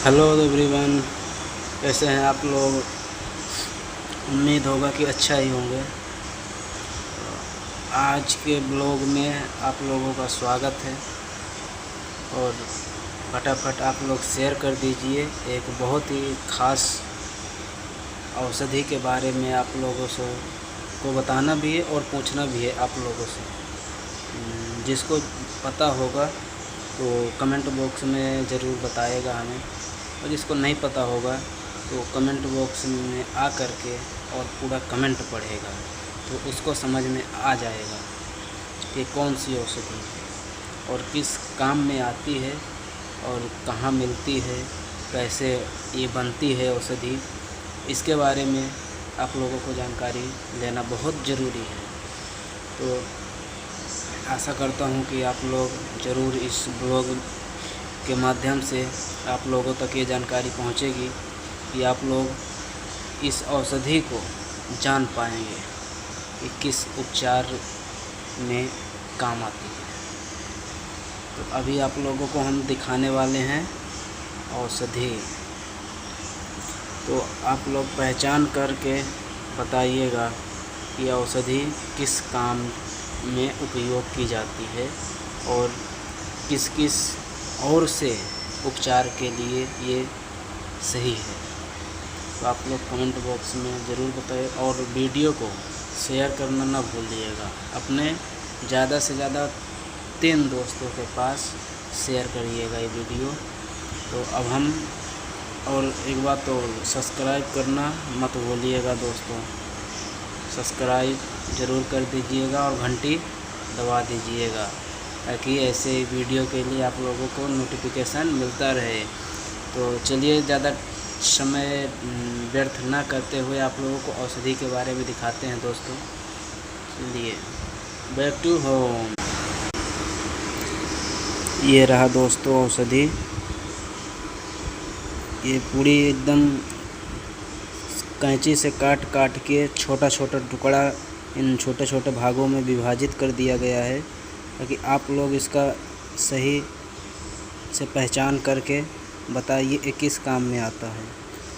Hello everyone, कैसे हैं आप लोग। उम्मीद होगा कि अच्छा ही होंगे। आज के ब्लॉग में आप लोगों का स्वागत है और फटाफट आप लोग शेयर कर दीजिए। एक बहुत ही ख़ास औषधि के बारे में आप लोगों से को बताना भी है और पूछना भी है आप लोगों से। जिसको पता होगा तो कमेंट बॉक्स में ज़रूर बताएगा हमें, और जिसको नहीं पता होगा तो कमेंट बॉक्स में आ कर के और पूरा कमेंट पढ़ेगा तो उसको समझ में आ जाएगा कि कौन सी औषधि है और किस काम में आती है और कहाँ मिलती है, कैसे ये बनती है औषधि। इसके बारे में आप लोगों को जानकारी लेना बहुत ज़रूरी है। तो आशा करता हूँ कि आप लोग ज़रूर इस ब्लॉग के माध्यम से आप लोगों तक ये जानकारी पहुँचेगी कि आप लोग इस औषधि को जान पाएंगे कि किस उपचार में काम आती है। तो अभी आप लोगों को हम दिखाने वाले हैं औषधि। तो आप लोग पहचान करके बताइएगा कि औषधि किस काम में उपयोग की जाती है और किस किस और से उपचार के लिए ये सही है। तो आप लोग कमेंट बॉक्स में ज़रूर बताइए और वीडियो को शेयर करना ना भूलिएगा। अपने ज़्यादा से ज़्यादा 3 दोस्तों के पास शेयर करिएगा ये वीडियो। तो अब हम और एक बात तो सब्सक्राइब करना मत भूलिएगा दोस्तों। सब्सक्राइब ज़रूर कर दीजिएगा और घंटी दबा दीजिएगा ताकि ऐसे वीडियो के लिए आप लोगों को नोटिफिकेशन मिलता रहे। तो चलिए ज़्यादा समय व्यर्थ ना करते हुए आप लोगों को औषधि के बारे में दिखाते हैं दोस्तों। चलिए बैक टू होम। ये रहा दोस्तों औषधि। ये पूरी एकदम कैंची से काट काट के छोटा छोटा टुकड़ा इन छोटे छोटे भागों में विभाजित कर दिया गया है ताकि आप लोग इसका सही से पहचान करके बताइए ये किस काम में आता है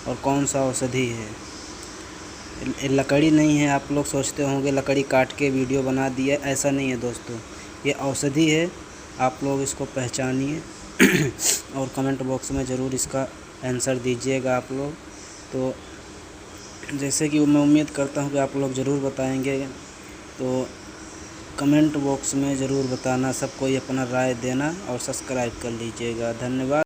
और कौन सा औषधि है। लकड़ी नहीं है। आप लोग सोचते होंगे लकड़ी काट के वीडियो बना दिया, ऐसा नहीं है दोस्तों। ये औषधि है। आप लोग इसको पहचानिए और कमेंट बॉक्स में ज़रूर इसका आंसर दीजिएगा आप लोग। तो जैसे कि मैं उम्मीद करता हूँ कि आप लोग ज़रूर बताएंगे। तो कमेंट बॉक्स में ज़रूर बताना, सबको अपना राय देना और सब्सक्राइब कर लीजिएगा। धन्यवाद।